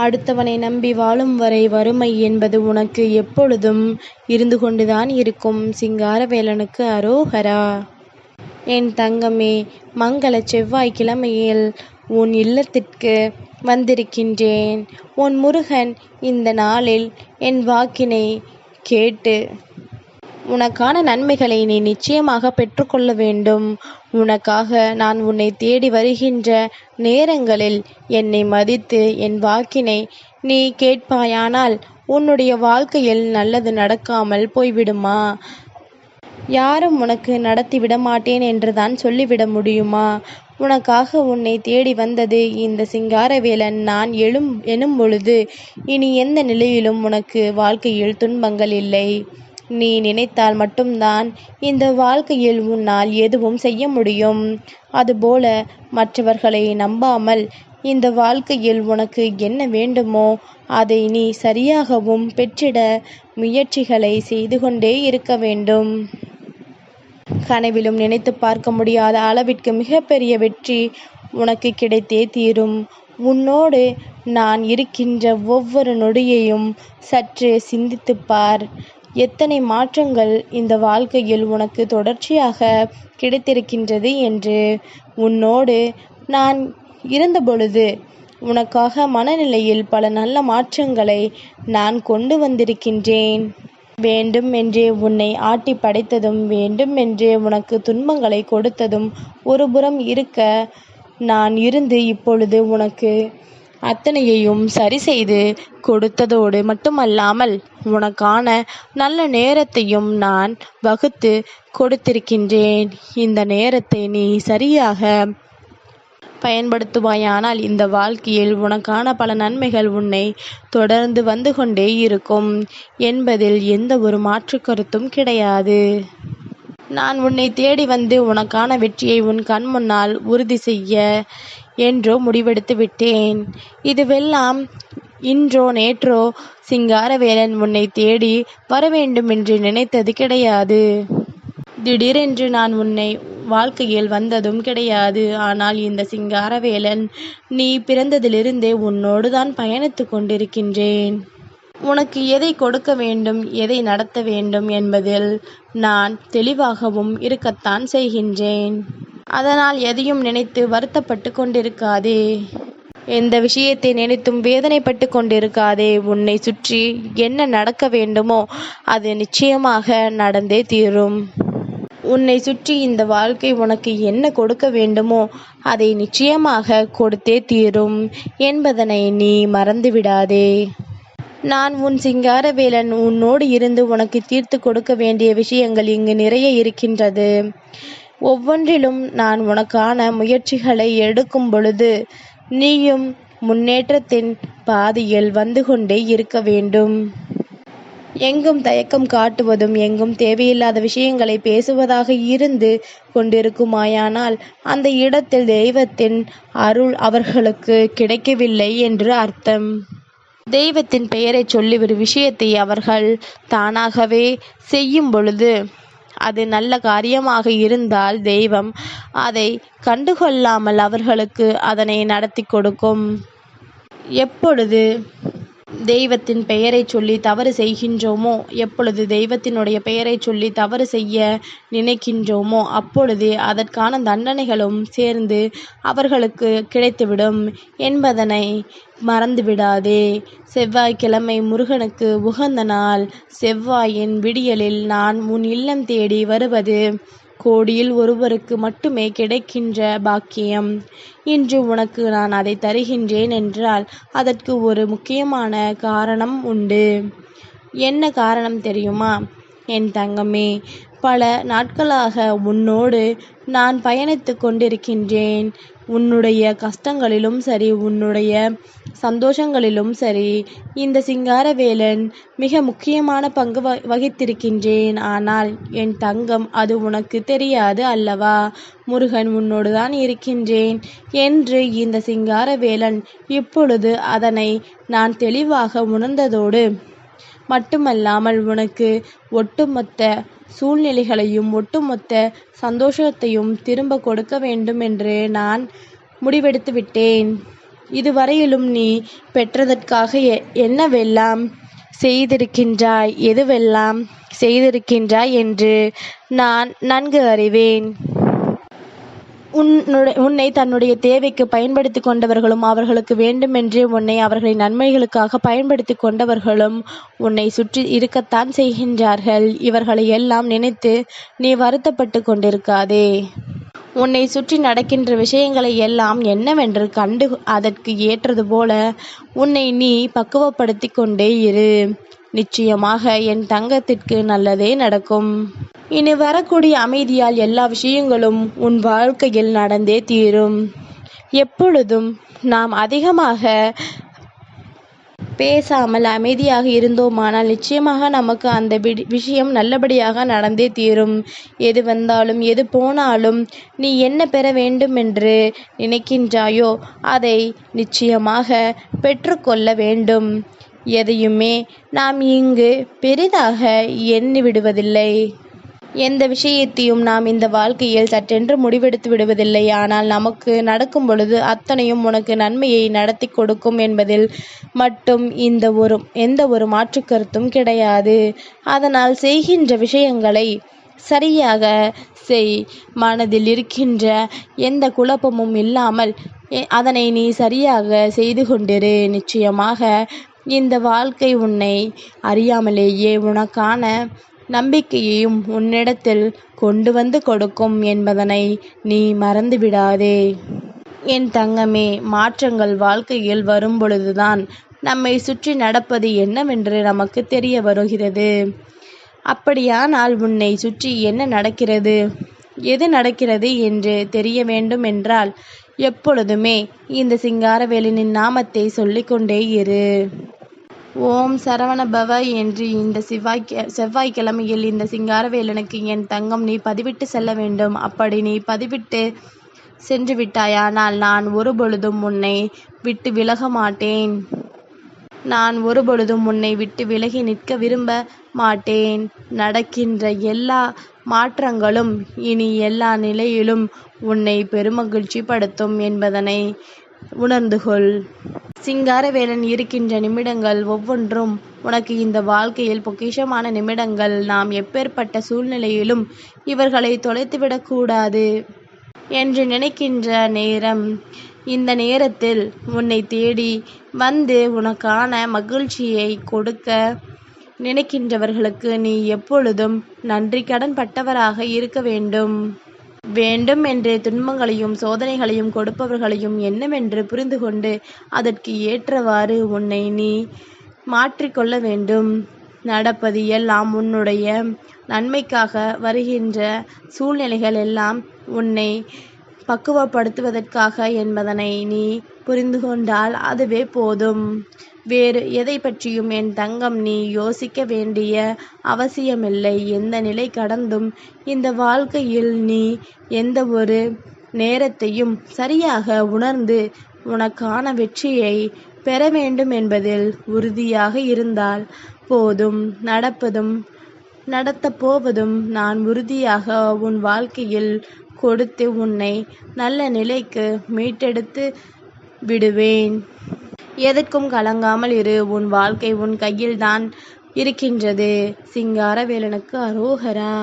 அடுத்தவனை நம்பி வாழும் வரை வறுமை என்பது உனக்கு எப்பொழுதும் இருந்து கொண்டுதான் இருக்கும். சிங்காரவேலனுக்கு அரோகரா. என் தங்கமே, மங்கள செவ்வாய்க்கிழமையில் உன் இல்லத்திற்கு வந்திருக்கின்றேன். உன் முருகன் இந்த நாளில் என் வாக்கினை கேட்டு உனக்கான நன்மைகளை நீ நிச்சயமாக பெற்றுக்கொள்ள வேண்டும். உனக்காக நான் உன்னை தேடி வருகின்ற நேரங்களில் என்னை மதித்து என் வாக்கினை நீ கேட்பாயானால் உன்னுடைய வாழ்க்கையில் நல்லது நடக்காமல் போய்விடுமா? யாரும் உனக்கு நடத்தி விடமாட்டேன் என்றுதான் சொல்லிவிட முடியுமா? உனக்காக உன்னை தேடி வந்தது இந்த சிங்காரவேலன் நான் எனும் பொழுது இனி எந்த நிலையிலும் உனக்கு வாழ்க்கையில் துன்பங்கள் இல்லை. நீ நினைத்தால் மட்டும்தான் இந்த வாழ்க்கையில் உன்னால் எதுவும் செய்ய முடியும். அதுபோல மற்றவர்களை நம்பாமல் இந்த வாழ்க்கையில் உனக்கு என்ன வேண்டுமோ அதை நீ சரியாகவும் பெற்றிட முயற்சிகளை செய்து கொண்டே இருக்க வேண்டும். கனவிலும் நினைத்து பார்க்க முடியாத அளவிற்கு மிகப்பெரிய வெற்றி உனக்கு கிடைத்தே தீரும். உன்னோடு நான் இருக்கின்ற ஒவ்வொரு நொடியையும் சற்று சிந்தித்துப்பார். எத்தனை மாற்றங்கள் இந்த வாழ்க்கையில் உனக்கு தொடர்ச்சியாக கிடைத்திருக்கின்றது என்று. உன்னோடு நான் இருந்தபொழுது உனக்காக மனநிலையில் பல நல்ல மாற்றங்களை நான் கொண்டு வந்திருக்கின்றேன். வேண்டும் என்றே உன்னை ஆட்டி படைத்ததும் வேண்டும் என்றே உனக்கு துன்பங்களை கொடுத்ததும் ஒருபுறம் இருக்க, நான் இருந்து இப்பொழுது உனக்கு அத்தனையையும் சரி செய்து கொடுத்ததோடு மட்டுமல்லாமல் உனக்கான நல்ல நேரத்தையும் நான் வகுத்து கொடுத்திருக்கின்றேன். இந்த நேரத்தை நீ சரியாக பயன்படுத்துவாயானால் இந்த வாழ்க்கையில் உனக்கான பல நன்மைகள் உன்னை தொடர்ந்து வந்து கொண்டே இருக்கும் என்பதில் எந்த ஒரு மாற்று கருத்தும் கிடையாது. நான் உன்னை தேடி வந்து உனக்கான வெற்றியை உன் கண் முன்னால் உறுதி செய்ய என்றோ முடிவெடுத்து விட்டேன். இதுவெல்லாம் இன்றோ நேற்றோ சிங்காரவேலன் உன்னை தேடி வர வேண்டும் என்று நினைத்தது கிடையாது. திடீரென்று நான் உன்னை வாழ்க்கையில் வந்ததும் கிடையாது. ஆனால் இந்த சிங்காரவேலன் நீ பிறந்ததிலிருந்தே உன்னோடு தான் பயணித்து கொண்டிருக்கின்றேன். உனக்கு எதை கொடுக்க வேண்டும், எதை நடத்த வேண்டும் என்பதில் நான் தெளிவாகவும் இருக்கத்தான் செய்கின்றேன். அதனால் எதையும் நினைத்து வருத்தப்பட்டு கொண்டிருக்காதே. எந்த விஷயத்தை நினைத்தும் வேதனைப்பட்டு கொண்டிருக்காதே. உன்னை சுற்றி என்ன நடக்க வேண்டுமோ அது நிச்சயமாக நடந்தே தீரும். உன்னை சுற்றி இந்த வாழ்க்கை உனக்கு என்ன கொடுக்க வேண்டுமோ அதை நிச்சயமாக கொடுத்தே தீரும் என்பதனை நீ மறந்துவிடாதே. நான் உன் சிங்காரவேலன் உன்னோடு இருந்து உனக்கு தீர்த்து கொடுக்க வேண்டிய விஷயங்கள் இங்கு நிறைய இருக்கின்றது. ஒவ்வொன்றிலும் நான் உனக்கான முயற்சிகளை எடுக்கும் பொழுது நீயும் முன்னேற்றத்தின் பாதையில் வந்து கொண்டே இருக்க வேண்டும். எங்கும் தயக்கம் காட்டுவதும் எங்கும் தேவையில்லாத விஷயங்களை பேசுவதாக இருந்து கொண்டிருக்குமாயானால் அந்த இடத்தில் தெய்வத்தின் அருள் அவர்களுக்கு கிடைக்கவில்லை என்று அர்த்தம். தெய்வத்தின் பெயரை சொல்லி ஒரு விஷயத்தை அவர்கள் தானாகவே செய்யும் பொழுது அது நல்ல காரியமாக இருந்தால் தெய்வம் அதை கண்டுகொள்ளாமல் அவர்களுக்கு அதனை நடத்தி கொடுக்கும். எப்பொழுது தெய்வத்தின் பெயரை சொல்லி தவறு செய்கின்றோமோ, எப்பொழுது தெய்வத்தினுடைய பெயரை சொல்லி தவறு செய்ய நினைக்கின்றோமோ அப்பொழுது அதற்கான தண்டனைகளும் சேர்ந்து அவர்களுக்கு கிடைத்துவிடும் என்பதனை மறந்துவிடாதே. செவ்வாய்க்கிழமை முருகனுக்கு உகந்த நாள். செவ்வாயின் விடியலில் நான் உன் இல்லம் தேடி வருவது கோடியில் ஒருவருக்கு மட்டுமே கிடைக்கின்ற பாக்கியம். இன்று உனக்கு நான் அதை தருகின்றேன் என்றால் அதற்கு ஒரு முக்கியமான காரணம் உண்டு. என்ன காரணம் தெரியுமா என் தங்கமே? பல நாட்களாக உன்னோடு நான் பயணித்து கொண்டிருக்கின்றேன். உன்னுடைய கஷ்டங்களிலும் சரி, உன்னுடைய சந்தோஷங்களிலும் சரி, இந்த சிங்காரவேலன் மிக முக்கியமான பங்கு வகித்திருக்கின்றேன். ஆனால் என் தங்கம், அது உனக்கு தெரியாது அல்லவா? முருகன் உன்னோடு தான் இருக்கின்றேன் என்று இந்த சிங்காரவேலன் இப்பொழுது அதனை நான் தெளிவாக உணர்ந்ததோடு மட்டுமல்லாமல் உனக்கு ஒட்டுமொத்த சூழ்நிலைகளையும் ஒட்டுமொத்த சந்தோஷத்தையும் திரும்ப கொடுக்க வேண்டும் என்று நான் முடிவெடுத்து விட்டேன். இதுவரையிலும் நீ பெற்றதற்காக என்னவெல்லாம் செய்திருக்கின்றாய், எதுவெல்லாம் செய்திருக்கின்றாய் என்று நான் நன்கு அறிவேன். உன்னை தன்னுடைய தேவைக்கு பயன்படுத்தி கொண்டவர்களும், அவர்களுக்கு வேண்டுமென்றே உன்னை அவர்களின் நன்மைகளுக்காக பயன்படுத்தி கொண்டவர்களும் உன்னை சுற்றி இருக்கத்தான் செய்கின்றார்கள். இவர்களை எல்லாம் நினைத்து நீ வருத்தப்பட்டு கொண்டிருக்காதே. உன்னை சுற்றி நடக்கின்ற விஷயங்களை எல்லாம் என்னவென்று கண்டு அதற்கு ஏற்றது போல உன்னை நீ பக்குவப்படுத்தி கொண்டே இரு. நிச்சயமாக என் தங்கத்திற்கு நல்லதே நடக்கும். இனி வரக்கூடிய அமைதியால் எல்லா விஷயங்களும் உன் வாழ்க்கையில் நடந்தே தீரும். எப்பொழுதும் நாம் அதிகமாக பேசாமல் அமைதியாக இருந்தோமானால் நிச்சயமாக நமக்கு அந்த விஷயம் நல்லபடியாக நடந்தே தீரும். எது வந்தாலும் எது போனாலும் நீ என்ன பெற வேண்டும் என்று நினைக்கின்றாயோ அதை நிச்சயமாக பெற்றுக்கொள்ள வேண்டும். எதையுமே நாம் இங்கு பெரிதாக எண்ணி விடுவதில்லை. எந்த விஷயத்தையும் நாம் இந்த வாழ்க்கையில் சட்டென்று முடிவெடுத்து விடுவதில்லை. ஆனால் நமக்கு நடக்கும் பொழுது அத்தனையும் உனக்கு நன்மையை நடத்தி கொடுக்கும் என்பதில் மட்டும் எந்த ஒரு மாற்று கருத்தும் கிடையாது. அதனால் செய்கின்ற விஷயங்களை சரியாக செய். மனதில் இருக்கின்ற எந்த குழப்பமும் இல்லாமல் அதனை நீ சரியாக செய்து கொண்டிரு. நிச்சயமாக இந்த வாழ்க்கை உன்னை அறியாமலேயே உனக்கான நம்பிக்கையையும் உன்னிடத்தில் கொண்டு வந்து கொடுக்கும் என்பதனை நீ மறந்துவிடாதே. என் தங்கமே, மாற்றங்கள் வாழ்க்கையில் வரும் பொழுதுதான் நம்மை சுற்றி நடப்பது என்னவென்று நமக்கு தெரிய வருகிறது. அப்படியானால் உன்னை சுற்றி என்ன நடக்கிறது, எது நடக்கிறது என்று தெரிய வேண்டும் என்றால் எப்பொழுதுமே இந்த சிங்காரவேலனின் நாமத்தை சொல்லிக்கொண்டே இரு. ஓம் சரவணபவ என்று இந்த செவ்வாய்க்கிழமையில் இந்த சிங்காரவேலனுக்கு என் தங்கம் நீ பதிவிட்டு செல்ல வேண்டும். அப்படி நீ பதிவிட்டு சென்று விட்டாயானால் நான் ஒருபொழுதும் உன்னை விட்டு விலக மாட்டேன். நான் ஒருபொழுதும் உன்னை விட்டு விலகி நிற்க விரும்ப மாட்டேன். நடக்கின்ற எல்லா மாற்றங்களும் இனி எல்லா நிலையிலும் உன்னை பெருமகிழ்ச்சி படுத்தும் என்பதனை உணர்ந்து கொள். சிங்காரவேலன் இருக்கின்ற நிமிடங்கள் ஒவ்வொன்றும் உனக்கு இந்த வாழ்க்கையில் பொக்கிஷமான நிமிடங்கள். நாம் எப்பேற்பட்ட சூழ்நிலையிலும் இவர்களை தொலைத்துவிடக்கூடாது என்று நினைக்கின்ற நேரம். இந்த நேரத்தில் உன்னை தேடி வந்து உனக்கான மகிழ்ச்சியை கொடுக்க நினைக்கின்றவர்களுக்கு நீ எப்பொழுதும் நன்றி கடன் பட்டவராக இருக்க வேண்டும். வேண்டும் என்று துன்பங்களையும் சோதனைகளையும் கொடுப்பவர்களையும் என்னவென்று புரிந்து கொண்டு அதற்கு ஏற்றவாறு உன்னை நீ மாற்றிக்கொள்ள வேண்டும். நடப்பது எல்லாம் உன்னுடைய நன்மைக்காக வருகின்ற சூழ்நிலைகள் எல்லாம் உன்னை பக்குவப்படுத்துவதற்காக என்பதனை நீ புரிந்து கொண்டால் அதுவே போதும். வேறு எதை பற்றியும் என் தங்கம் நீ யோசிக்க வேண்டிய அவசியமில்லை. எந்த நிலை கடந்தும் இந்த வாழ்க்கையில் நீ எந்த ஒரு நேரத்தையும் சரியாக உணர்ந்து உனக்கான வெற்றியை பெற வேண்டும் என்பதில் உறுதியாக இருந்தால் போதும். நடப்பதும் நடத்தப் போவதும் நான் உறுதியாக உன் வாழ்க்கையில் கொடுத்து உன்னை நல்ல நிலைக்கு மீட்டெடுத்து விடுவேன். எதற்கும் கலங்காமல் இரு. உன் வாழ்க்கை உன் கையில்தான் இருக்கின்றது. சிங்காரவேலனுக்கு அரோகரா.